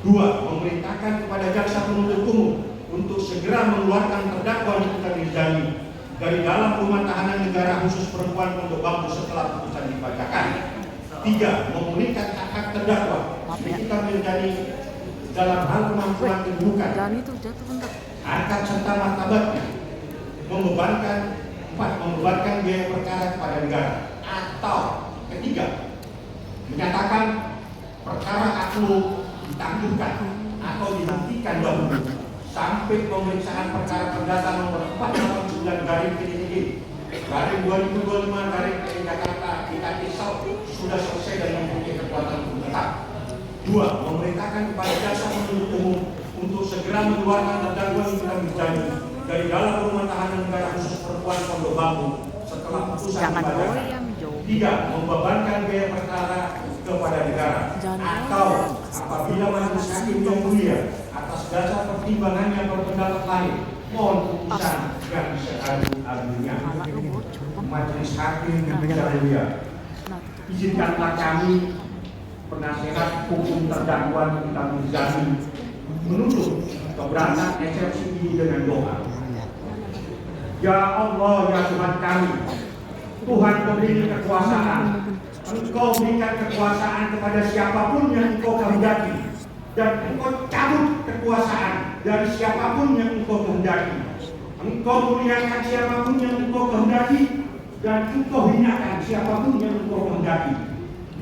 Dua, memerintahkan kepada jaksa penuntut umum untuk segera mengeluarkan terdakwa Nikita Mirzani dari dalam rumah tahanan negara khusus perempuan Pondok Bambu setelah putusan dibacakan. Tiga, memulihkan hak-hak terdakwa Nikita Mirzani dalam hal kemampuan kedudukan, harkat serta martabatnya, membebankan biaya perkara kepada negara. Atau ketiga, menyatakan perkara aku ditangguhkan atau dihentikan dahulu sampai pemeriksaan perkara perdata nomor 489/2025 Jakarta IKT South sudah selesai dan mempunyai kekuatan hukum tetap. Dua, memerintahkan kepada jaksa penuntut umum untuk segera mengeluarkan terdakwa Nikita Mirzani dari dalam rumah tahanan negara khusus perempuan Pondok Bambu setelah putusan dibacakan. Tiga, membebankan biaya perkara kepada negara. Atau apabila majelis hakim yang mulia atas dasar pertimbangannya berpendapat lain, mohon putusan yang seadil-adilnya. Majelis hakim yang mulia, izinkanlah kami, penasehat hukum terdakwa Nikita Mirzani, menutup keberatan eksepsi ini dengan doa. Ya Allah, ya Tuhan kami, Tuhan pemberi kekuasaan, Engkau berikan kekuasaan kepada siapapun yang Engkau kehendaki, dan Engkau cabut kekuasaan dari siapapun yang Engkau kehendaki. Engkau muliakan siapapun yang Engkau kehendaki, dan Engkau hinakan siapapun yang Engkau kehendaki.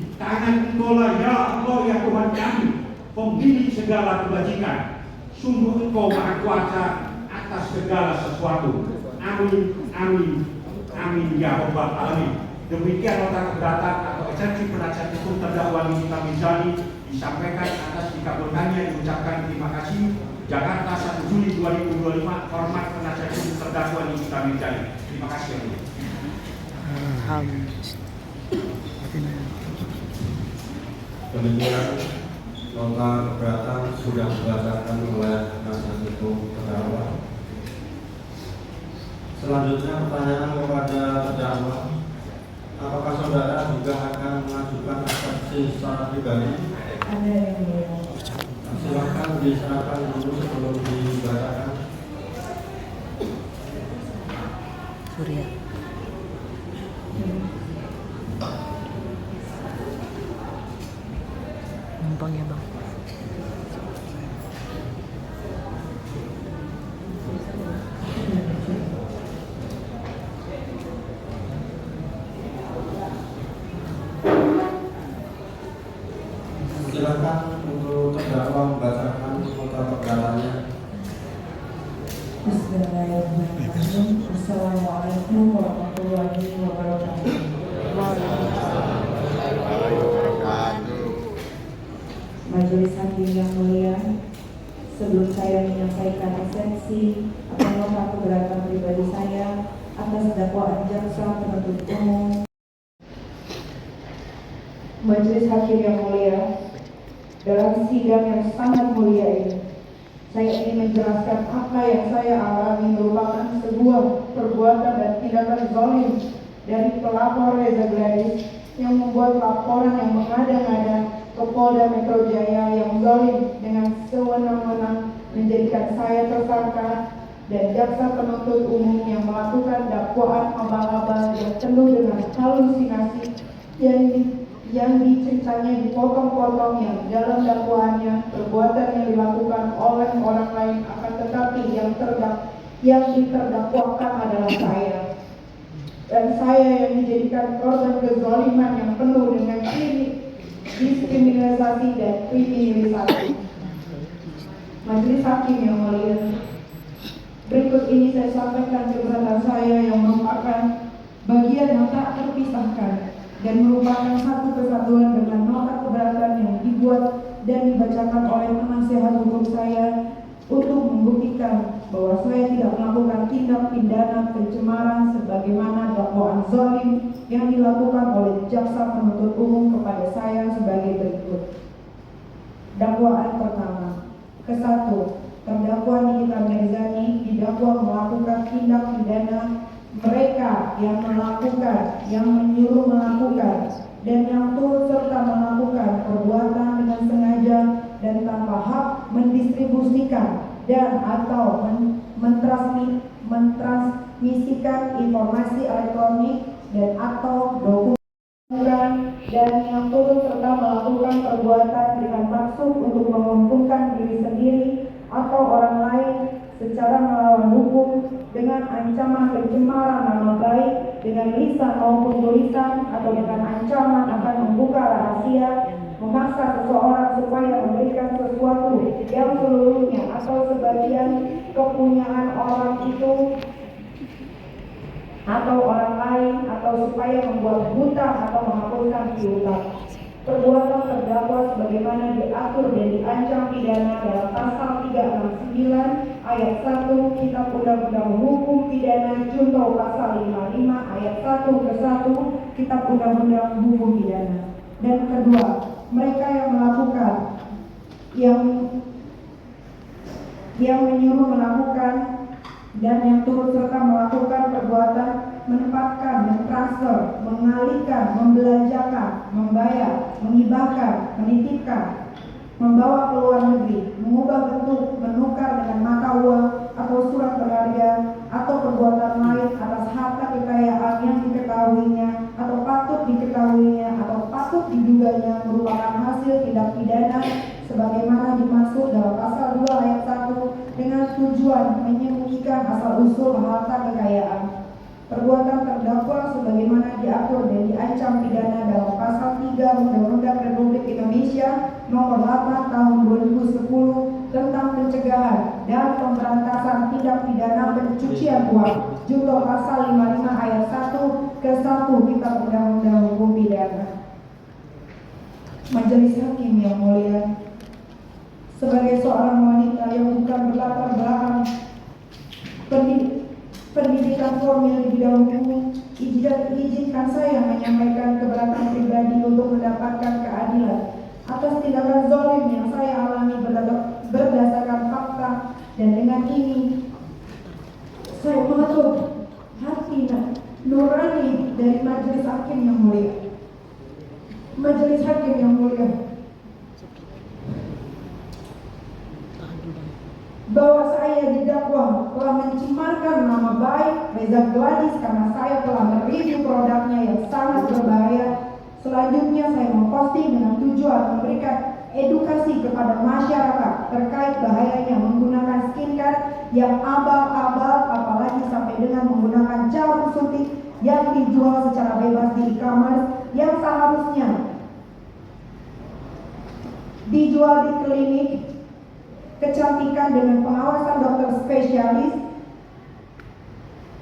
Di tangan Engkau lah, ya Allah, ya Tuhan kami, pemilik segala kebajikan. Sungguh Engkau maha kuasa atas segala sesuatu. Amin, amin, amin ya Rabbal alamin. Demikian nota keberatan atau eksepsi penasihat hukum terdakwa Nikita Mirzani disampaikan atas dikabulkannya, diucapkan terima kasih. Jakarta 1 Juli 2025. Hormat penasihat hukum terdakwa Nikita Mirzani. Terima kasih ya. Demikian nota keberatan sudah dibacakan oleh penasihat hukum terdakwa. Selanjutnya pertanyaan kepada terdakwa. Apakah saudara juga akan mengajukan eksepsi secara pribadi? Ada yang mulia. Silakan diserahkan dulu sebelum dibacakan. Surya. Numpang ya bang. Silakan untuk terdakwa membacakan nota keberatan. Bismillahirrahmanirrahim. Assalamualaikum warahmatullahi wabarakatuh. Majelis hakim yang mulia, sebelum saya menyampaikan eksepsi atau nota keberatan pribadi saya atas dakwaan jaksa penuntut umum, Majelis hakim yang mulia, dalam sidang yang sangat mulia ini, saya ingin menjelaskan apa yang saya alami merupakan sebuah perbuatan dan tindakan zalim dari pelapor Reza Gladys yang membuat laporan yang mengada-ngada ke Polda Metro Jaya yang zalim dengan sewenang-wenang menjadikan saya tersangka, dan jaksa penuntut umum yang melakukan dakwaan abal-abal yang penuh dengan halusinasi yang diceritanya dipotong-potong, yang dalam dakwaannya perbuatan yang dilakukan oleh orang lain, akan tetapi yang diterdakwakan adalah saya, dan saya yang dijadikan korban kezaliman yang penuh dengan diskriminasi dan kriminalisasi. Majelis hakim yang mulia, berikut ini saya sampaikan keberatan saya yang merupakan bagian yang tak terpisahkan dan merupakan satu kesatuan dengan nota keberatan yang dibuat dan dibacakan oleh penasihat hukum saya untuk membuktikan bahwa saya tidak melakukan tindak pidana pencemaran sebagaimana dakwaan zalim yang dilakukan oleh jaksa penuntut umum kepada saya sebagai berikut. Dakwaan pertama. Kesatu, terdakwa Nikita Mirzani didakwa melakukan tindak pidana mereka yang melakukan, yang menyuruh melakukan, dan yang turut serta melakukan perbuatan dengan sengaja dan tanpa hak mendistribusikan dan atau mentransmisikan informasi elektronik dan atau dokumen dan yang turut serta melakukan perbuatan dengan maksud untuk menguntungkan diri sendiri atau orang lain secara melawan hukum dengan ancaman pencemaran nama baik dengan lisan maupun tulisan atau dengan ancaman akan membuka rahasia, memaksa seseorang supaya memberikan sesuatu yang seluruhnya atau sebagian kepunyaan orang itu atau orang lain atau supaya membuat hutang atau menghapuskan piutang. Perbuatan terdakwa sebagaimana diatur dan diancam pidana dalam pasal 369 ayat 1 Kitab Undang-Undang Hukum Pidana Junto pasal 55 ayat 1 ke 1 Kitab Undang-Undang Hukum Pidana. Dan kedua, mereka yang melakukan yang menyuruh melakukan dan yang turut serta melakukan perbuatan menempatkan, mentransfer, mengalihkan, membelanjakan, membayar, menghibahkan, menitipkan, membawa ke luar negeri, mengubah bentuk, menukar dengan mata uang atau surat berharga atau perbuatan lain atas harta kekayaan yang diketahuinya atau patut diketahuinya atau patut diduganya merupakan hasil tindak pidana sebagaimana dimaksud dalam pasal 2 ayat 1 dengan tujuan menyembunyikan asal-usul harta kekayaan. Perbuatan terdakwa sebagaimana diatur dan diancam pidana dalam pasal 3 Undang-Undang Republik Indonesia Nomor 8 Tahun 2010 tentang pencegahan dan pemberantasan tindak pidana pencucian uang junto pasal 55 ayat 1 ke 1 Kitab Undang-Undang Hukum Pidana. Majelis Hakim yang mulia, sebagai seorang wanita yang bukan berlatar belakang pendidikan formal di bidang hukum, izinkan saya menyampaikan keberatan pribadi untuk mendapatkan keadilan atas tindakan zalim yang saya alami berdasarkan fakta, dan dengan ini saya mengatur hati nurani dari majelis hakim yang mulia. Majelis hakim yang mulia, bahwa saya didakwa telah mencemarkan nama baik Reza Gladys karena saya telah mereview produknya yang sangat berbahaya. Selanjutnya saya memposting dengan tujuan memberikan edukasi kepada masyarakat terkait bahayanya menggunakan skincare yang abal-abal, apalagi sampai dengan menggunakan jarum suntik yang dijual secara bebas di e-commerce yang seharusnya dijual di klinik kecantikan dengan pengawasan dokter spesialis.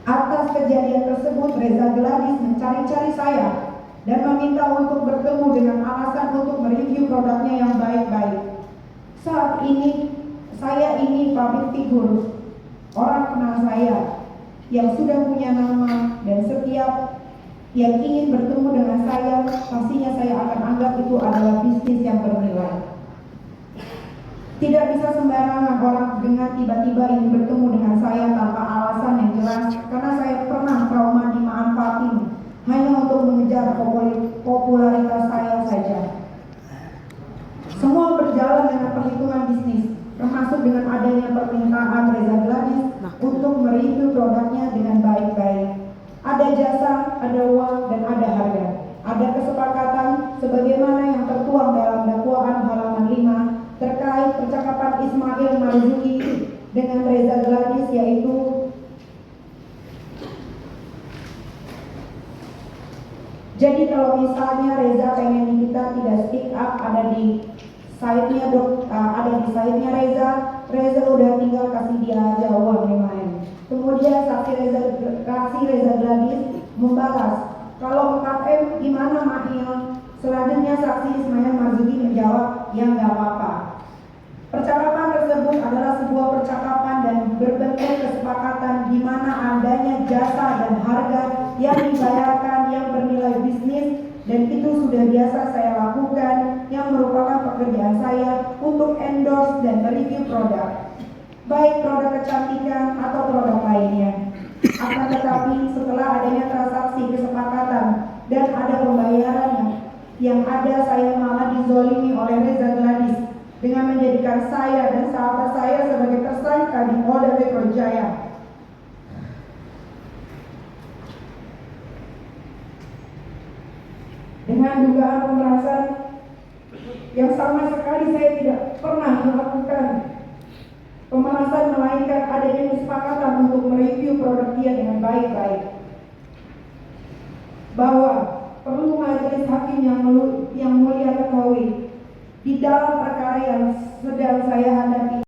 Atas kejadian tersebut, Reza Gladys mencari-cari saya dan meminta untuk bertemu dengan alasan untuk mereview produknya yang baik-baik. Saat ini, saya ini public figure, orang kenal saya yang sudah punya nama, dan setiap yang ingin bertemu dengan saya, pastinya saya akan anggap itu adalah bisnis yang bernilai. Tidak bisa sembarangan orang dengan tiba-tiba ingin bertemu dengan saya tanpa alasan yang jelas, karena saya pernah trauma dimanfaatin hanya untuk mengejar popularitas saya saja. Semua berjalan dengan perhitungan bisnis, termasuk dengan adanya permintaan Reza Gladys untuk mereview produknya dengan baik-baik. Ada jasa, ada uang, dan ada harga. Ada kesepakatan sebagaimana yang tertuang dalam dakwaan halaman 5 terkait percakapan Ismail Marzuki dengan Reza Gladys, yaitu jadi kalau misalnya Reza pengen kita tidak speak up, ada di site-nya Reza udah tinggal kasih dia aja uang yang lain. Kemudian saksi Reza Gladys membalas, kalau 4M gimana Mahil? Selanjutnya saksi Ismail Marzuki menjawab, ya nggak apa-apa. Percakapan tersebut adalah sebuah percakapan dan berbentuk kesepakatan di mana adanya jasa dan harga yang dibayarkan yang bernilai bisnis, dan itu sudah biasa saya lakukan, yang merupakan pekerjaan saya untuk endorse dan mereview produk, baik produk kecantikan atau produk lainnya. Akan tetapi setelah adanya transaksi kesepakatan dan ada pembayaran yang ada, saya malah dizolimi oleh Reza Gladys dengan menjadikan saya dan sahabat saya sebagai tersangka di Polda Metro Jaya. Dengan dugaan pemerasan yang sama sekali saya tidak pernah melakukan pemerasan, melainkan adanya kesepakatan untuk mereview produk dia dengan baik-baik. Bahwa perlu majelis hakim yang mulia ketahui, di dalam perkara yang sedang saya hadapi